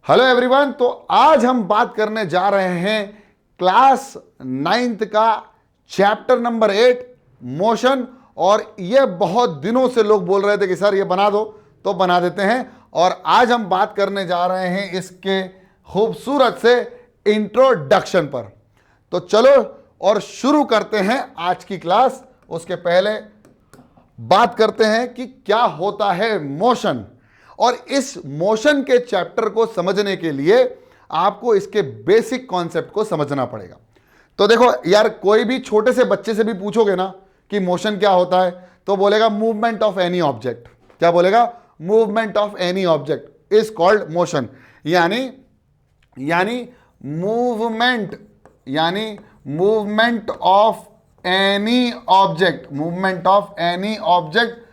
Hello everyone. तो आज हम बात करने जा रहे हैं क्लास 9th का चैप्टर नंबर 8 मोशन। और ये बहुत दिनों से लोग बोल रहे थे कि सर ये बना दो, तो बना देते हैं। और आज हम बात करने जा रहे हैं इसके खूबसूरत से इंट्रोडक्शन पर। तो चलो और शुरू करते हैं आज की क्लास। उसके पहले बात करते हैं कि क्या होता है मोशन। और इस मोशन के चैप्टर को समझने के लिए आपको इसके बेसिक कॉन्सेप्ट को समझना पड़ेगा। तो देखो यार, कोई भी छोटे से बच्चे से भी पूछोगे ना कि मोशन क्या होता है, तो बोलेगा मूवमेंट ऑफ एनी ऑब्जेक्ट। क्या बोलेगा? Movement of any object is called motion. यानी movement of any object, movement of any object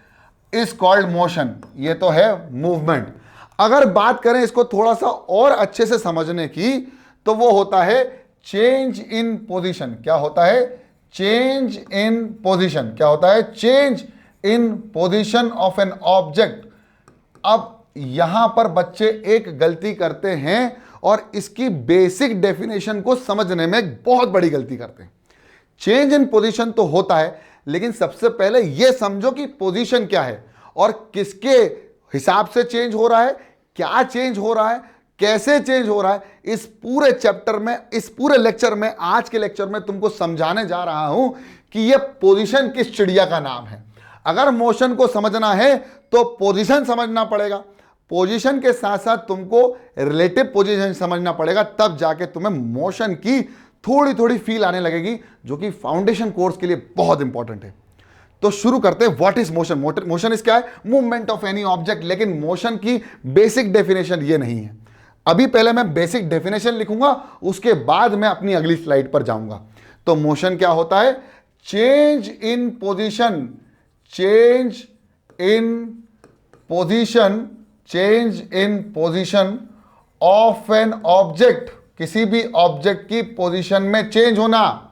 is called motion. ये तो है मूवमेंट। अगर बात करें इसको थोड़ा सा और अच्छे से समझने की, तो वो होता है चेंज इन पोजीशन। क्या होता है? Change in position. क्या होता है? Change in position of an object. अब यहां पर बच्चे एक गलती करते हैं और इसकी बेसिक डेफिनेशन को समझने में बहुत बड़ी गलती करते हैं। चेंज इन पोजीशन तो होता है, लेकिन सबसे पहले यह समझो कि पोजीशन क्या है और किसके हिसाब से चेंज हो रहा है, क्या चेंज हो रहा है, कैसे चेंज हो रहा है। इस पूरे चैप्टर में, इस पूरे लेक्चर में, आज के लेक्चर में तुमको समझाने जा रहा हूं कि यह पोजीशन किस चिड़िया का नाम है। अगर मोशन को समझना है तो पोजीशन समझना पड़ेगा। पोजीशन के साथ साथ तुमको रिलेटिव पोजीशन समझना पड़ेगा, तब जाके तुम्हें मोशन की थोड़ी थोड़ी फील आने लगेगी, जो कि फाउंडेशन कोर्स के लिए बहुत इंपॉर्टेंट है। तो शुरू करते हैं। What is motion? Motion is क्या है? Movement of any object. लेकिन मोशन की बेसिक डेफिनेशन ये नहीं है। अभी पहले मैं बेसिक डेफिनेशन लिखूंगा, उसके बाद मैं अपनी अगली स्लाइड पर जाऊंगा। तो मोशन क्या होता है? Change in position, change in position, change in position of an object. किसी भी ऑब्जेक्ट की पोजीशन में चेंज होना।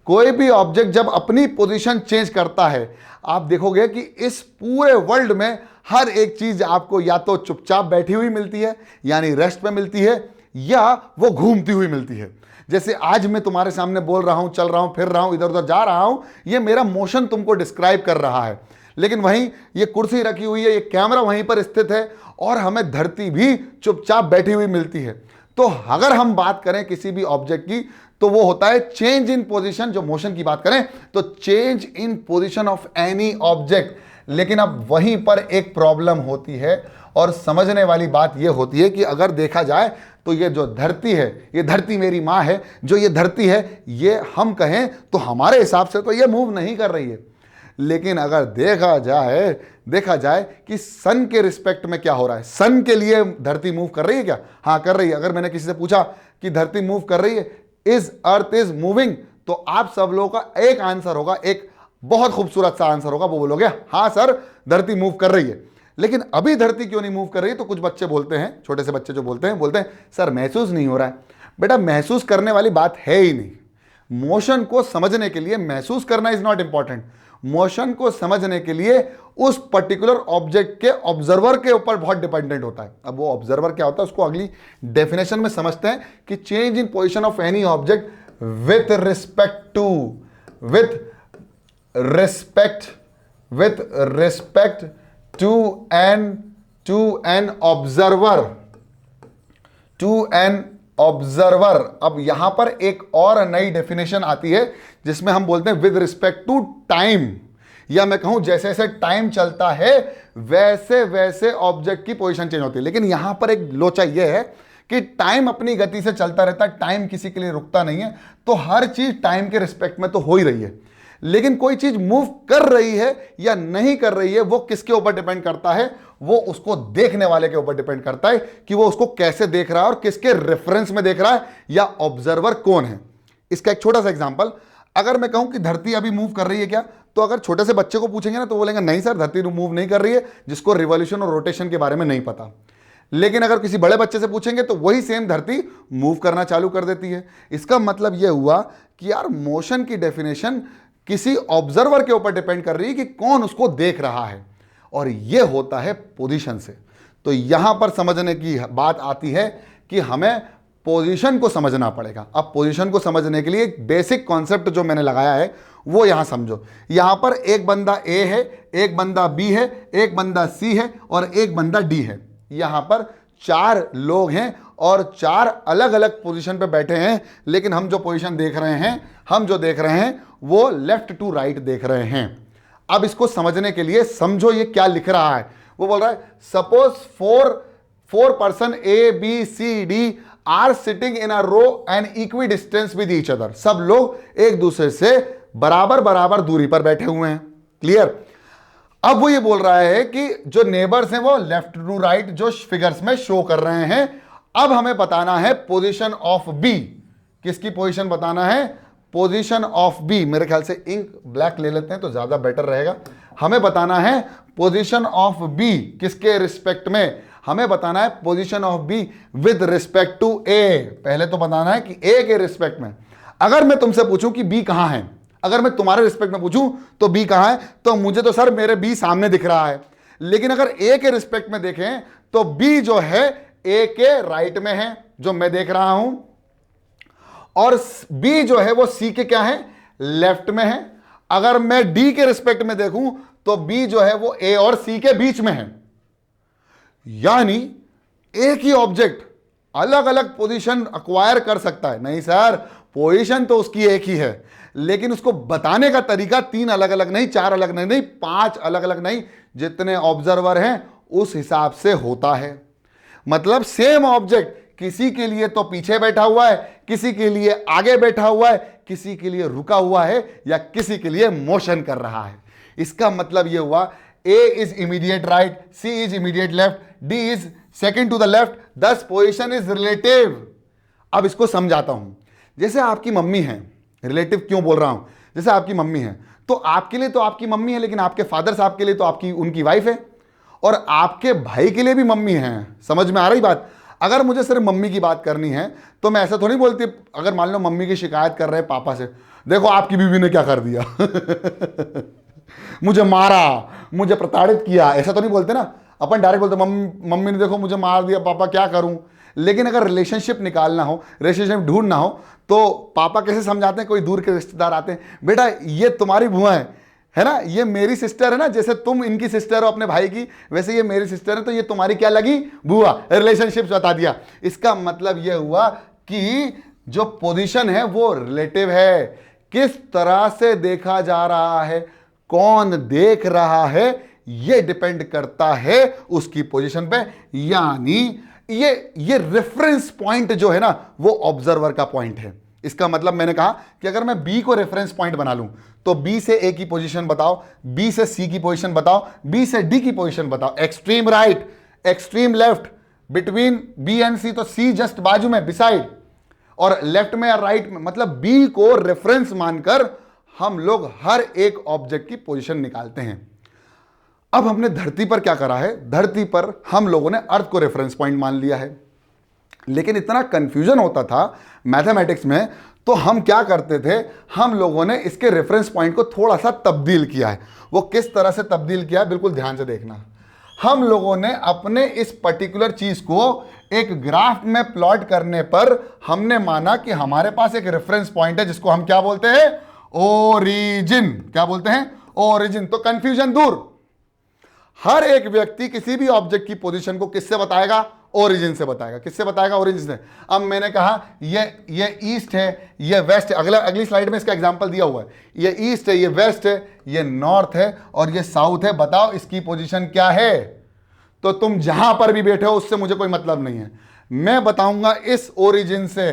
कोई भी ऑब्जेक्ट जब अपनी पोजीशन चेंज करता है, आप देखोगे कि इस पूरे वर्ल्ड में हर एक चीज आपको या तो चुपचाप बैठी हुई मिलती है, यानी रेस्ट पे मिलती है, या वो घूमती हुई मिलती है। जैसे आज मैं तुम्हारे सामने बोल रहा हूं, चल रहा हूं, फिर रहा हूं, इधर उधर जा रहा हूं, ये मेरा मोशन तुमको डिस्क्राइब कर रहा है। लेकिन वहीं ये कुर्सी रखी हुई है, ये कैमरा वहीं पर स्थित है, और हमें धरती भी चुपचाप बैठी हुई मिलती है। तो अगर हम बात करें किसी भी ऑब्जेक्ट की, तो वो होता है चेंज इन पोजीशन। जो मोशन की बात करें तो change in position of any object. लेकिन अब वहीं पर एक प्रॉब्लम होती है, और समझने वाली बात यह होती है कि अगर देखा जाए तो ये जो धरती है, ये धरती मेरी मां है, जो ये धरती है, ये हम कहें तो हमारे हिसाब से तो ये मूव नहीं कर रही है। लेकिन अगर देखा जाए कि सन के रिस्पेक्ट में क्या हो रहा है, सन के लिए धरती मूव कर रही है क्या? हाँ, कर रही है। अगर मैंने किसी से पूछा कि धरती मूव कर रही है, इज अर्थ इज मूविंग, तो आप सब लोगों का एक आंसर होगा, एक बहुत खूबसूरत सा आंसर होगा। वो बोलोगे हाँ सर, धरती मूव कर रही है। लेकिन अभी धरती क्यों नहीं मूव कर रही है? तो कुछ बच्चे बोलते हैं, छोटे से बच्चे जो बोलते हैं सर महसूस नहीं हो रहा है। बेटा, महसूस करने वाली बात है ही नहीं। मोशन को समझने के लिए महसूस करना इज नॉट इंपॉर्टेंट। मोशन को समझने के लिए उस पर्टिकुलर ऑब्जेक्ट के ऑब्जर्वर के ऊपर बहुत डिपेंडेंट होता है। अब वो ऑब्जर्वर क्या होता है, उसको अगली डेफिनेशन में समझते हैं कि change in position of any object with respect to an observer. अब यहां पर एक और नई डेफिनेशन आती है, जिसमें हम बोलते हैं विद रिस्पेक्ट टू टाइम, या मैं कहूं जैसे जैसे टाइम चलता है वैसे वैसे ऑब्जेक्ट की पोजीशन चेंज होती है। लेकिन यहां पर एक लोचा यह है कि टाइम अपनी गति से चलता रहता है, टाइम किसी के लिए रुकता नहीं है। तो हर चीज टाइम के रिस्पेक्ट में तो हो ही रही है, लेकिन कोई चीज मूव कर रही है या नहीं कर रही है, वो किसके ऊपर डिपेंड करता है? वो उसको देखने वाले के ऊपर डिपेंड करता है कि वो उसको कैसे देख रहा है और किसके रेफरेंस में देख रहा है, या ऑब्जर्वर कौन है। इसका एक छोटा सा एग्जांपल, अगर मैं कहूं कि धरती अभी मूव कर रही है क्या, तो अगर छोटे से बच्चे को पूछेंगे ना, तो बोलेंगे नहीं सर, धरती मूव नहीं कर रही है, जिसको रिवॉल्यूशन और रोटेशन के बारे में नहीं पता। लेकिन अगर किसी बड़े बच्चे से पूछेंगे तो वही सेम धरती मूव करना चालू कर देती है। इसका मतलब यह हुआ कि यार मोशन की डेफिनेशन किसी ऑब्जर्वर के ऊपर डिपेंड कर रही है कि कौन उसको देख रहा है, और यह होता है पोजीशन से। तो यहां पर समझने की बात आती है कि हमें पोजीशन को समझना पड़ेगा। अब पोजीशन को समझने के लिए एक बेसिक कॉन्सेप्ट जो मैंने लगाया है वो यहां समझो। यहां पर एक बंदा ए है, एक बंदा बी है, एक बंदा सी है और एक बंदा डी है। यहां पर 4 लोग हैं और 4 अलग अलग पोजीशन पे बैठे हैं, लेकिन हम जो पोजीशन देख रहे हैं, हम जो देख रहे हैं वो लेफ्ट टू राइट देख रहे हैं। अब इसको समझने के लिए समझो ये क्या लिख रहा है। वो बोल रहा है suppose 4 person A B C D are sitting in a row and equidistance with each other. सब लोग एक दूसरे से बराबर बराबर दूरी पर बैठे हुए हैं। क्लियर। अब वो ये बोल रहा है कि जो नेबर्स हैं वो लेफ्ट टू राइट जो फिगर्स में शो कर रहे हैं। अब हमें बताना है पोजीशन ऑफ बी। किसकी पोजीशन बताना है? Position of B. मेरे ख्याल से इंक ब्लैक ले लेते हैं तो ज्यादा बेटर रहेगा। हमें बताना है पोजीशन ऑफ बी किसके रिस्पेक्ट में? हमें बताना है position of B with respect to A. पहले तो बताना है कि ए के रिस्पेक्ट में। अगर मैं तुमसे पूछूं कि बी कहां है, अगर मैं तुम्हारे रिस्पेक्ट में पूछूं तो बी कहां है, तो मुझे तो सर मेरे बी सामने दिख रहा है। लेकिन अगर ए के रिस्पेक्ट में देखें तो बी जो है ए के राइट में है जो मैं देख रहा हूं, और बी जो है वो सी के क्या है? लेफ्ट में है। अगर मैं डी के रिस्पेक्ट में देखूं तो बी जो है वो ए और सी के बीच में है। यानी एक ही ऑब्जेक्ट अलग अलग पोजीशन अक्वायर कर सकता है। नहीं सर, पोजीशन तो उसकी एक ही है, लेकिन उसको बताने का तरीका 3 अलग अलग नहीं, 4 अलग नहीं, 5 अलग अलग नहीं, जितने ऑब्जर्वर हैं उस हिसाब से होता है। मतलब सेम ऑब्जेक्ट किसी के लिए तो पीछे बैठा हुआ है, किसी के लिए आगे बैठा हुआ है, किसी के लिए रुका हुआ है, या किसी के लिए मोशन कर रहा है। इसका मतलब यह हुआ A is immediate right, C is immediate left, D is second to the left, thus position is relative। अब इसको समझाता हूं। जैसे आपकी मम्मी है, रिलेटिव क्यों बोल रहा हूं? जैसे आपकी मम्मी है तो आपके लिए तो आपकी मम्मी है, लेकिन आपके फादर साहब के लिए तो आपकी उनकी वाइफ है, और आपके भाई के लिए भी मम्मी है। समझ में आ रही बात? अगर मुझे सिर्फ मम्मी की बात करनी है तो मैं ऐसा थोड़ी बोलती, अगर मान लो मम्मी की शिकायत कर रहे हैं पापा से, देखो आपकी बीवी ने क्या कर दिया मुझे मारा, मुझे प्रताड़ित किया, ऐसा तो नहीं बोलते ना। अपन डायरेक्ट बोलते मम्मी ने देखो मुझे मार दिया, पापा क्या करूं। लेकिन अगर रिलेशनशिप निकालना हो, रिलेशनशिप ढूंढना हो, तो पापा कैसे समझाते हैं? कोई दूर के रिश्तेदार आते हैं, बेटा ये तुम्हारी बुआ है ना, ये मेरी सिस्टर है ना, जैसे तुम इनकी सिस्टर हो अपने भाई की, वैसे ये मेरी सिस्टर है, तो ये तुम्हारी क्या लगी? बुआ। रिलेशनशिप बता दिया। इसका मतलब ये हुआ कि जो पोजीशन है वो रिलेटिव है। किस तरह से देखा जा रहा है, कौन देख रहा है, ये डिपेंड करता है उसकी पोजीशन पे। यानी ये रेफरेंस पॉइंट जो है ना वो ऑब्जर्वर का पॉइंट है। इसका मतलब मैंने कहा कि अगर मैं बी को रेफरेंस पॉइंट बना लूं तो बी से ए की पोजीशन बताओ, बी से सी की पोजीशन बताओ, बी से डी की पोजीशन बताओ, extreme right, extreme left, between B and C, तो सी जस्ट बाजू में, बिसाइड, और लेफ्ट में या राइट में। मतलब बी को रेफरेंस मानकर हम लोग हर एक ऑब्जेक्ट की पोजीशन निकालते हैं। अब हमने धरती पर क्या करा है? धरती पर हम लोगों ने अर्थ को रेफरेंस पॉइंट मान लिया है, लेकिन इतना कंफ्यूजन होता था मैथमेटिक्स में, तो हम क्या करते थे? हम लोगों ने इसके रेफरेंस पॉइंट को थोड़ा सा तब्दील किया है। वो किस तरह से तब्दील किया है, बिल्कुल ध्यान से देखना। हम लोगों ने अपने इस पर्टिकुलर चीज को एक ग्राफ में प्लॉट करने पर हमने माना कि हमारे पास एक रेफरेंस पॉइंट है जिसको हम क्या बोलते हैं? ओरिजिन। क्या बोलते हैं? ओरिजिन। तो कंफ्यूजन दूर। हर एक व्यक्ति किसी भी ऑब्जेक्ट की पोजीशन को किससे बताएगा? ओरिजिन से बताएगा। किससे बताएगा? ओरिजिन से। अब मैंने कहा ये ईस्ट है, ये वेस्ट है। अगली स्लाइड में इसका एग्जांपल दिया हुआ है। ये ईस्ट है, ये वेस्ट है, ये नॉर्थ है और ये साउथ है। बताओ इसकी पोजीशन क्या है? तो तुम जहां पर भी बैठे हो उससे मुझे कोई मतलब नहीं है। मैं बताऊंगा इस ओरिजिन से,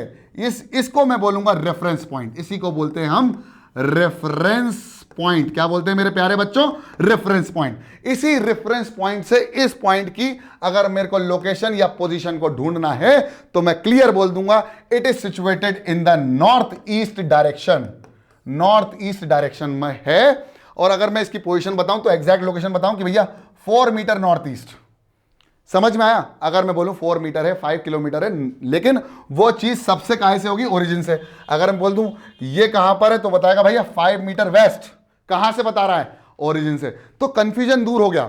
इसको मैं बोलूंगा रेफरेंस पॉइंट। इसी को बोलते हैं हम रेफरेंस पॉइंट। क्या बोलते हैं मेरे प्यारे बच्चों? Reference point. इसी रेफरेंस पॉइंट से इस पॉइंट की अगर मेरे को लोकेशन या पोजीशन को ढूंढना है तो मैं क्लियर बोल दूंगा, it is situated in the north east direction. North east direction में है। और अगर मैं इसकी पोजीशन बताऊं तो एग्जैक्ट लोकेशन बताऊं कि भैया 4 मीटर नॉर्थ ईस्ट। समझ में आया? अगर मैं बोलूं 4 मीटर है, 5 किलोमीटर है, लेकिन वो चीज सबसे कहां से होगी? ओरिजिन से। अगर मैं बोल दूं ये कहां पर है तो बताएगा भैया 5 मीटर वेस्ट। कहां से बता रहा है? ओरिजिन से। तो कंफ्यूजन दूर हो गया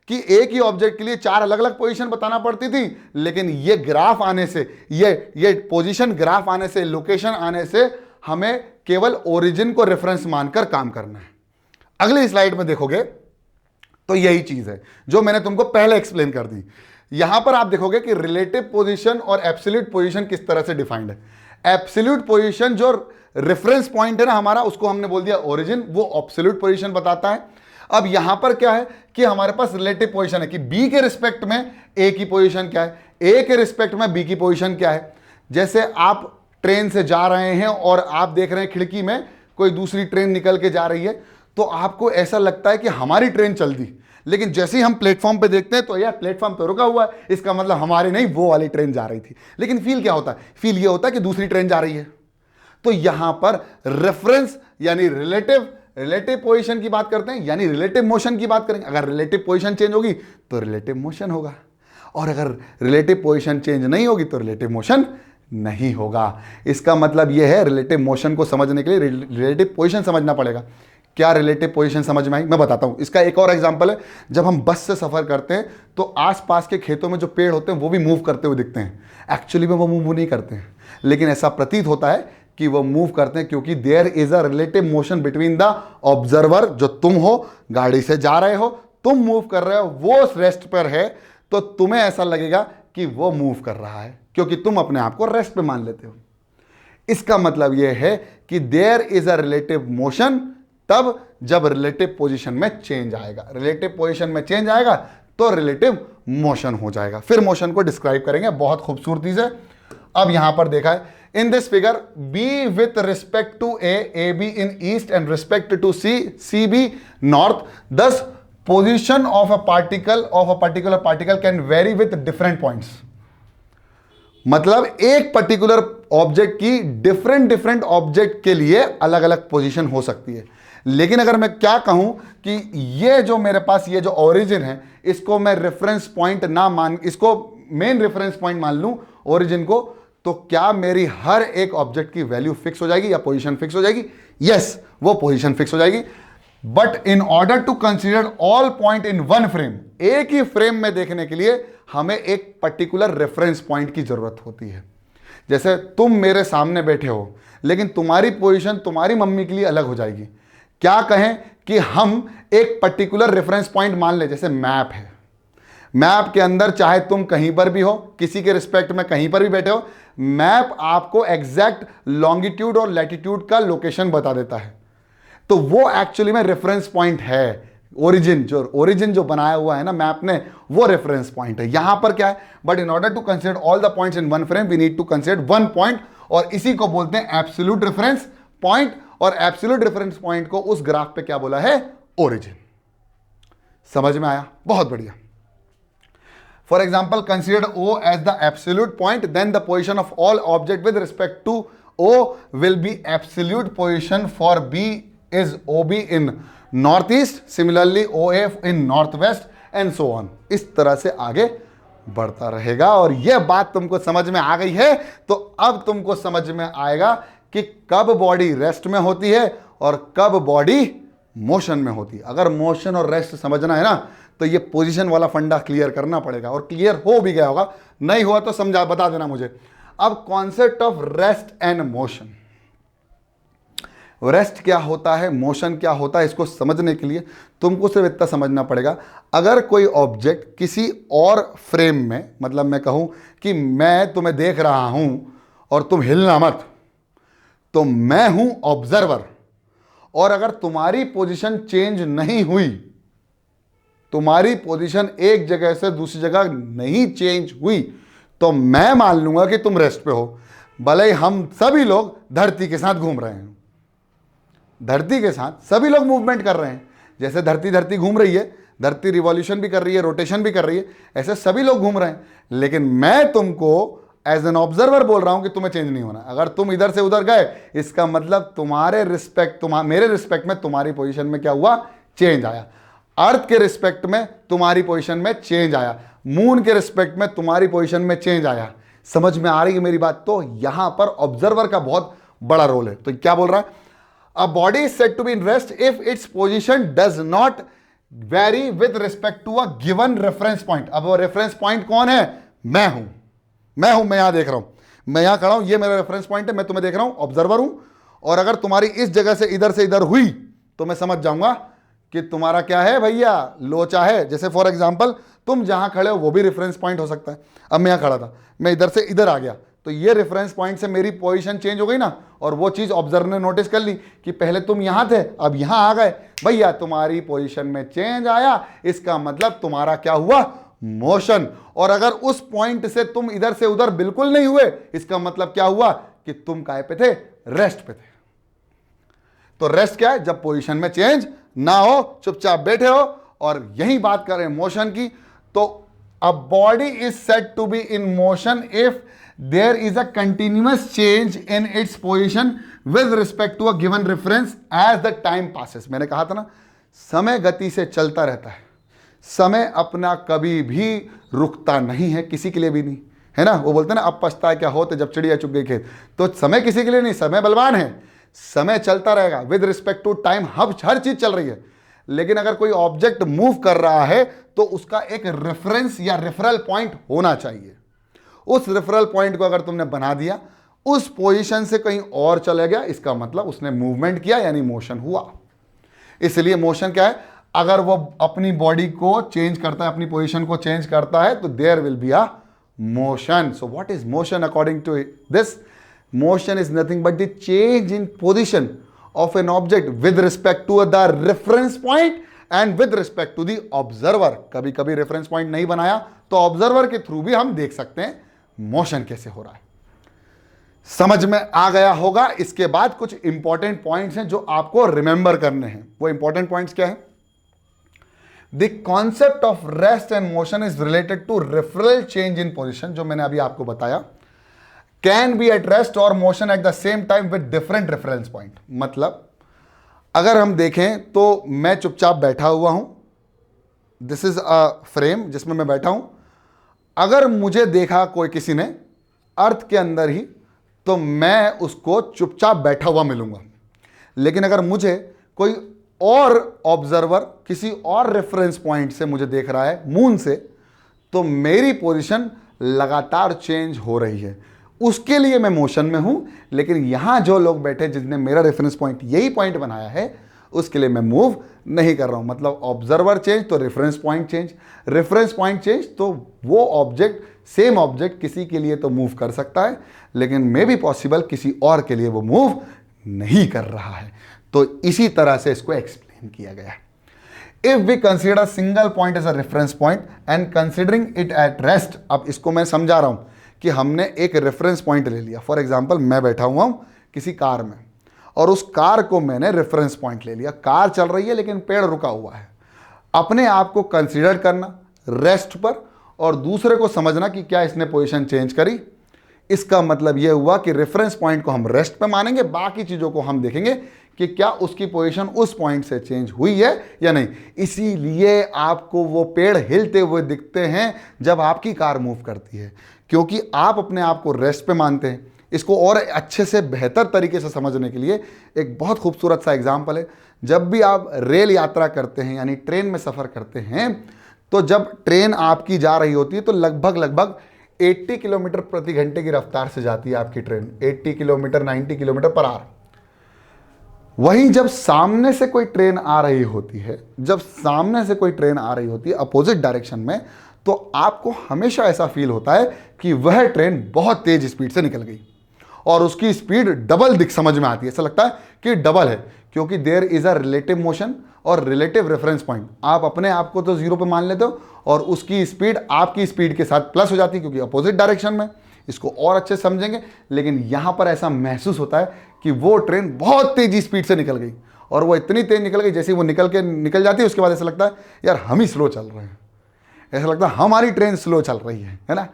कि एक ही ऑब्जेक्ट के लिए 4 अलग अलग पोजीशन बताना पड़ती थी, लेकिन ये ग्राफ आने से, ये पोजीशन ग्राफ आने से, लोकेशन आने से हमें केवल ओरिजिन को रेफरेंस मानकर काम करना है। अगली स्लाइड में देखोगे तो यही चीज है जो मैंने तुमको पहले एक्सप्लेन कर दी। यहां पर आप देखोगे कि रिलेटिव पोजीशन और एब्सोल्यूट पोजीशन किस तरह से डिफाइंड है। एब्सोल्यूट पोजीशन जो रेफरेंस पॉइंट है ना हमारा, उसको हमने बोल दिया ओरिजिन, वो एब्सोल्यूट पोजीशन बताता है। अब यहां पर क्या है कि हमारे पास रिलेटिव पोजीशन है कि बी के रिस्पेक्ट में ए की पोजीशन क्या है, ए के रिस्पेक्ट में बी की पोजीशन क्या है। जैसे आप ट्रेन से जा रहे हैं और आप देख रहे हैं खिड़की में कोई दूसरी ट्रेन निकल के जा रही है, तो आपको ऐसा लगता है कि हमारी ट्रेन चल दी, लेकिन जैसे ही हम प्लेटफॉर्म पे देखते हैं तो यार प्लेटफॉर्म पे रुका हुआ है, इसका मतलब हमारी नहीं, वो वाली ट्रेन जा रही थी। लेकिन फील क्या होता है? फील ये होता है कि दूसरी ट्रेन जा रही है। तो यहां पर रेफरेंस यानी रिलेटिव पोजीशन की बात करते हैं, यानी रिलेटिव मोशन की बात करेंगे। अगर रिलेटिव पोजीशन चेंज होगी तो रिलेटिव मोशन होगा, और अगर रिलेटिव पोजीशन चेंज नहीं होगी तो रिलेटिव मोशन नहीं होगा। इसका मतलब यह है, रिलेटिव मोशन को समझने के लिए रिलेटिव पोजीशन समझना पड़ेगा। क्या रिलेटिव पोजीशन समझ में आई? मैं बताता हूं। इसका एक और एग्जांपल है, जब हम बस से सफर करते हैं तो आसपास के खेतों में जो पेड़ होते हैं वो भी मूव करते हुए दिखते हैं। एक्चुअली में वो मूव नहीं करते हैं, लेकिन ऐसा प्रतीत होता है कि वो मूव करते हैं, क्योंकि there is a relative motion between the observer, जो तुम हो, गाड़ी से जा रहे हो, तुम मूव कर रहे हो, वो रेस्ट पर है, तो तुम्हें ऐसा लगेगा कि वो मूव कर रहा है, क्योंकि तुम अपने आप को रेस्ट पे मान लेते हो। इसका मतलब यह है कि there is a relative motion तब जब रिलेटिव पोजीशन में चेंज आएगा। रिलेटिव पोजीशन में चेंज आएगा तो रिलेटिव मोशन हो जाएगा। फिर मोशन को डिस्क्राइब करेंगे बहुत खूबसूरती से। अब यहां पर देखा है in this figure, B with respect to A B in east and respect to C B north, this position of a particular particle can vary with different points. मतलब एक पर्टिकुलर ऑब्जेक्ट की डिफरेंट ऑब्जेक्ट के लिए अलग अलग position हो सकती है। लेकिन अगर मैं क्या कहूं कि ये जो मेरे पास ये जो ओरिजिन है, इसको मैं रेफरेंस पॉइंट ना मान, इसको मेन रेफरेंस पॉइंट मान लूं ओरिजिन को, तो क्या मेरी हर एक ऑब्जेक्ट की वैल्यू फिक्स हो जाएगी या पोजीशन फिक्स हो जाएगी? यस, वो पोजीशन फिक्स हो जाएगी। But in order to consider all point in one frame, एक ही फ्रेम में देखने के लिए हमें एक पर्टिकुलर रेफरेंस पॉइंट की जरूरत होती है। जैसे तुम मेरे सामने बैठे हो, लेकिन तुम्हारी पोजीशन तुम्हारी मम्मी के लिए अलग हो जाएगी। क्या कहें कि हम एक पर्टिकुलर रेफरेंस पॉइंट मान लें, जैसे मैप है, मैप के अंदर चाहे तुम कहीं पर भी हो, किसी के रिस्पेक्ट में कहीं पर भी बैठे हो, मैप आपको एग्जैक्ट लॉन्गिट्यूड और लैटिट्यूड का लोकेशन बता देता है। तो वो एक्चुअली में रेफरेंस पॉइंट है। ओरिजिन जो बनाया हुआ है ना मैप ने, वो रेफरेंस पॉइंट है। यहां पर क्या है, but in order to consider all the points in one frame we need to consider one point, और इसी को बोलते हैं एब्सोल्यूट रेफरेंस पॉइंट। और एब्सोल्यूट रेफरेंस पॉइंट को उस ग्राफ पे क्या बोला है? ओरिजिन। समझ में आया? बहुत बढ़िया। For example, consider O as the absolute point, then the position of all object with respect to O will be absolute position for B is OB in northeast, similarly OA in northwest and so on। इस तरह से आगे बढ़ता रहेगा। और यह बात तुमको समझ में आ गई है, तो अब तुमको समझ में आएगा कि कब बॉडी रेस्ट में होती है और कब बॉडी मोशन में होती है। अगर मोशन और रेस्ट समझना है ना, तो ये पोजीशन वाला फंडा क्लियर करना पड़ेगा, और क्लियर हो भी गया होगा, नहीं हुआ तो समझा बता देना मुझे। अब concept of rest and motion, rest क्या होता है, मोशन क्या होता है, इसको समझने के लिए तुमको सिर्फ इतना समझना पड़ेगा। अगर कोई ऑब्जेक्ट किसी और फ्रेम में, मतलब मैं कहूं कि मैं तुम्हें देख रहा हूं और तुम हिलना मत, तो मैं हूं ऑब्जर्वर, और अगर तुम्हारी पोजीशन चेंज नहीं हुई, तुम्हारी पोजीशन एक जगह से दूसरी जगह नहीं चेंज हुई, तो मैं मान लूंगा कि तुम रेस्ट पे हो। भले ही हम सभी लोग धरती के साथ घूम रहे हैं, धरती के साथ सभी लोग मूवमेंट कर रहे हैं। जैसे धरती घूम रही है, धरती रिवॉल्यूशन भी कर रही है, रोटेशन भी कर रही है, ऐसे सभी लोग घूम रहे हैं। लेकिन मैं तुमको एज एन ऑब्जर्वर बोल रहा हूं कि तुम्हें चेंज नहीं होना। अगर तुम इधर से उधर गए, इसका मतलब तुम्हारे रिस्पेक्ट, मेरे रिस्पेक्ट में तुम्हारी पोजीशन में क्या हुआ? चेंज आया। अर्थ के रिस्पेक्ट में तुम्हारी पोजीशन में चेंज आया, मून के रिस्पेक्ट में तुम्हारी पोजीशन में चेंज आया। समझ में आ रही है मेरी बात? तो यहां पर ऑब्जर्वर का बहुत बड़ा रोल है। तो क्या बोल रहा है? A body is said to be in rest if its position does not vary with respect to a given reference point. अब वो रेफरेंस पॉइंट कौन है? मैं हूं, मैं यहां देख रहा हूं, मैं यहां खड़ा हूं, ये मेरा रेफरेंस पॉइंट है, मैं तुम्हें देख रहा हूं, ऑब्जर्वर हूं। और अगर तुम्हारी इस जगह से इधर हुई तो मैं समझ जाऊंगा कि तुम्हारा क्या है भैया, लोचा है। जैसे फॉर एग्जाम्पल तुम जहां खड़े हो वो भी रेफरेंस पॉइंट हो सकता है। अब मैं यहां खड़ा था, मैं इधर से इधर आ गया, तो ये रेफरेंस पॉइंट से मेरी पोजीशन चेंज हो गई ना, और वो चीज ऑब्जर्वर ने नोटिस कर ली कि पहले तुम यहां थे अब यहां आ गए, भैया तुम्हारी पोजीशन में चेंज आया, इसका मतलब तुम्हारा क्या हुआ? मोशन। और अगर उस पॉइंट से तुम इधर से उधर बिल्कुल नहीं हुए, इसका मतलब क्या हुआ कि तुम काय पे थे? रेस्ट पे थे। तो रेस्ट क्या है? जब पोजीशन में चेंज ना हो, चुपचाप बैठे हो। और यही बात करें मोशन की, तो a body is said to be in motion if there is a continuous change in its position with respect to a given reference as the time passes. मैंने कहा था ना, समय गति से चलता रहता है, समय अपना कभी भी रुकता नहीं है, किसी के लिए भी नहीं, है ना। वो बोलते हैं ना, अब पछताए क्या होते जब चिड़िया चुग गई खेत। तो समय किसी के लिए नहीं, समय बलवान है, समय चलता रहेगा विद रिस्पेक्ट टू टाइम। हर चीज चल रही है, लेकिन अगर कोई ऑब्जेक्ट मूव कर रहा है तो उसका एक रेफरेंस या रेफरल पॉइंट होना चाहिए। उस रेफरल पॉइंट को अगर तुमने बना दिया, उस पोजीशन से कहीं और चले गया, इसका मतलब उसने मूवमेंट किया, यानी मोशन हुआ। इसलिए मोशन क्या है? अगर वो अपनी बॉडी को चेंज करता है, अपनी पोजीशन को चेंज करता है, तो there will be a motion. So what is motion according to this? Motion is nothing but the change in position of an object with respect to the reference point and with respect to the observer। कभी कभी reference point नहीं बनाया तो observer के through भी हम देख सकते हैं मोशन कैसे हो रहा है। समझ में आ गया होगा। इसके बाद कुछ इंपॉर्टेंट पॉइंट्स हैं जो आपको रिमेंबर करने हैं। वो इंपॉर्टेंट पॉइंट्स क्या है? The concept of rest and motion is related to referral change in position, जो मैंने अभी आपको बताया। कैन बी एट रेस्ट और motion at the same time with different reference point. मतलब अगर हम देखें तो मैं चुपचाप बैठा हुआ हूं, दिस इज अ फ्रेम जिसमें मैं बैठा हूं। अगर मुझे देखा कोई किसी ने अर्थ के अंदर ही, तो मैं उसको चुपचाप बैठा हुआ मिलूंगा। लेकिन अगर मुझे कोई और ऑब्जर्वर किसी और रेफरेंस पॉइंट से मुझे देख रहा है, मून से, तो मेरी पोजीशन लगातार चेंज हो रही है, उसके लिए मैं मोशन में हूं। लेकिन यहां जो लोग बैठे जिसने मेरा रेफरेंस पॉइंट यही पॉइंट बनाया है, उसके लिए मैं मूव नहीं कर रहा हूं। मतलब ऑब्जर्वर चेंज तो reference point change, reference point change तो वो ऑब्जेक्ट, सेम ऑब्जेक्ट किसी के लिए तो मूव कर सकता है, लेकिन मे बी पॉसिबल किसी और के लिए वो मूव नहीं कर रहा है। तो इसी तरह से इसको एक्सप्लेन किया गया है। If we consider single point as a reference point and considering it at rest. अब इसको मैं समझा रहा हूं कि हमने एक रेफरेंस पॉइंट ले लिया। फॉर एग्जांपल मैं बैठा हुआ हूं किसी कार में, और उस कार को मैंने रेफरेंस पॉइंट ले लिया। कार चल रही है लेकिन पेड़ रुका हुआ है। अपने आप को कंसीडर करना रेस्ट पर, और दूसरे को समझना कि क्या इसने पोजीशन चेंज करी। इसका मतलब यह हुआ कि रेफरेंस पॉइंट को हम रेस्ट पे मानेंगे, बाकी चीजों को हम देखेंगे कि क्या उसकी पोजीशन उस पॉइंट से चेंज हुई है या नहीं। इसीलिए आपको वो पेड़ हिलते हुए दिखते हैं जब आपकी कार मूव करती है, क्योंकि आप अपने आप को रेस्ट पे मानते हैं। इसको और अच्छे से बेहतर तरीके से समझने के लिए एक बहुत खूबसूरत सा एग्जाम्पल है। जब भी आप रेल यात्रा करते हैं, यानी ट्रेन में सफ़र करते हैं, तो जब ट्रेन आपकी जा रही होती है तो लगभग 80 किलोमीटर प्रति घंटे की रफ्तार से जाती है आपकी train, 80 kilometre 90 kilometre per hour. वहीं जब सामने से कोई ट्रेन आ रही होती है, जब सामने से कोई ट्रेन आ रही होती है अपोजिट डायरेक्शन में, तो आपको हमेशा ऐसा फील होता है कि वह ट्रेन बहुत तेज स्पीड से निकल गई और उसकी स्पीड डबल दिख समझ में आती है। ऐसा लगता है कि डबल है, क्योंकि there is a relative motion और रिलेटिव रेफरेंस पॉइंट। आप अपने आप को तो जीरो पे मान लेते हो और उसकी स्पीड आपकी स्पीड के साथ प्लस हो जाती है, क्योंकि अपोजिट डायरेक्शन में। इसको और अच्छे से समझेंगे, लेकिन यहां पर ऐसा महसूस होता है कि वो ट्रेन बहुत तेजी स्पीड से निकल गई, और वो इतनी तेज निकल गई, जैसे वो निकल जाती है उसके बाद ऐसा लगता है यार हम ही स्लो चल रहे हैं, ऐसा लगता है हमारी ट्रेन स्लो चल रही है ना।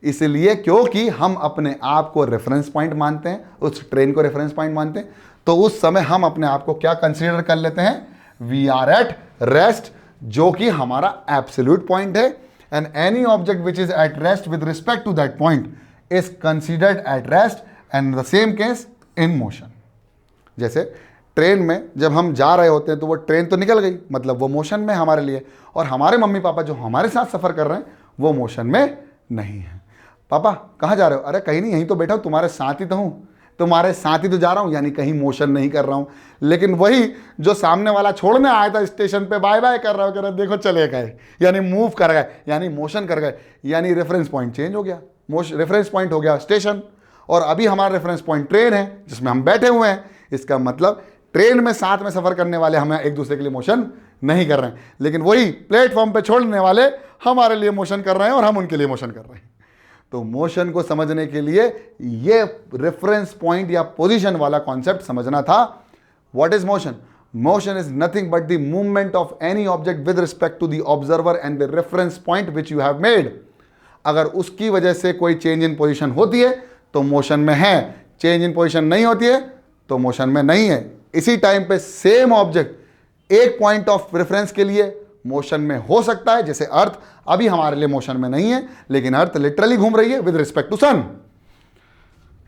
इसलिए क्योंकि हम अपने आप को रेफरेंस पॉइंट मानते हैं, उस ट्रेन को रेफरेंस पॉइंट मानते हैं, तो उस समय हम अपने आप को क्या कंसीडर कर लेते हैं? वी आर एट रेस्ट, जो कि हमारा एब्सोल्यूट पॉइंट है। And any object which is at rest with respect to that point is considered at rest, and the same case in motion. जैसे ट्रेन में जब हम जा रहे होते हैं तो वो ट्रेन तो निकल गई, मतलब वो मोशन में हमारे लिए, और हमारे मम्मी पापा जो हमारे साथ सफ़र कर रहे हैं वो मोशन में नहीं है। पापा कहाँ जा रहे हो? अरे कहीं नहीं, यहीं तो बैठा हूँ, तुम्हारे साथ ही तो हूँ, तुम्हारे साथ ही तो जा रहा हूँ, यानी कहीं मोशन नहीं कर रहा हूँ। लेकिन वही जो सामने वाला छोड़ने आया था स्टेशन पे, बाय बाय कर रहा हो, कह रहा देखो चले गए, यानी मूव कर गए, यानी मोशन कर गए, यानी रेफरेंस पॉइंट चेंज हो गया, रेफरेंस पॉइंट हो गया स्टेशन, और अभी हमारा रेफरेंस पॉइंट ट्रेन है जिसमें हम बैठे हुए हैं। इसका मतलब ट्रेन में साथ में सफ़र करने वाले हमें एक दूसरे के लिए मोशन नहीं कर रहे हैं, लेकिन वही प्लेटफॉर्म पे छोड़ने वाले हमारे लिए मोशन कर रहे हैं और हम उनके लिए मोशन कर रहे हैं। तो मोशन को समझने के लिए ये रेफरेंस पॉइंट या पोजीशन वाला कॉन्सेप्ट समझना था। What is motion? Motion is nothing but the movement of any object with respect to the observer and the reference point which you have made. अगर उसकी वजह से कोई चेंज इन पोजीशन होती है तो मोशन में है, चेंज इन पोजीशन नहीं होती है तो मोशन में नहीं है। इसी टाइम पे सेम ऑब्जेक्ट एक पॉइंट ऑफ रेफरेंस के लिए मोशन में हो सकता है, जैसे अर्थ अभी हमारे लिए मोशन में नहीं है, लेकिन अर्थ लिटरली घूम रही है with respect to sun.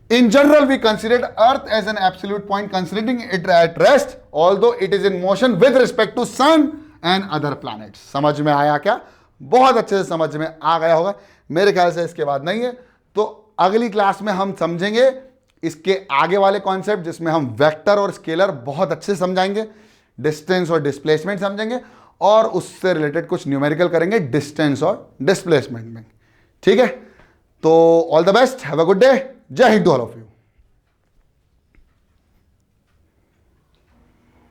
In general, we consider Earth as an absolute point, considering it at rest, although it is in motion with respect to Sun and other planets. समझ में आया क्या? बहुत अच्छे से समझ में आ गया होगा, मेरे ख्याल से इसके बाद नहीं है। तो अगली क्लास में हम समझेंगे इसके आगे वाले कॉन्सेप्ट, जिसमें हम वेक्टर और स्केलर बहुत अच्छे से समझाएंगे, डिस्टेंस और डिस्प्लेसमेंट समझेंगे, और उससे रिलेटेड कुछ न्यूमेरिकल करेंगे डिस्टेंस और डिस्प्लेसमेंट में। ठीक है, तो all the best, have a good day, Jai Hind to all of you.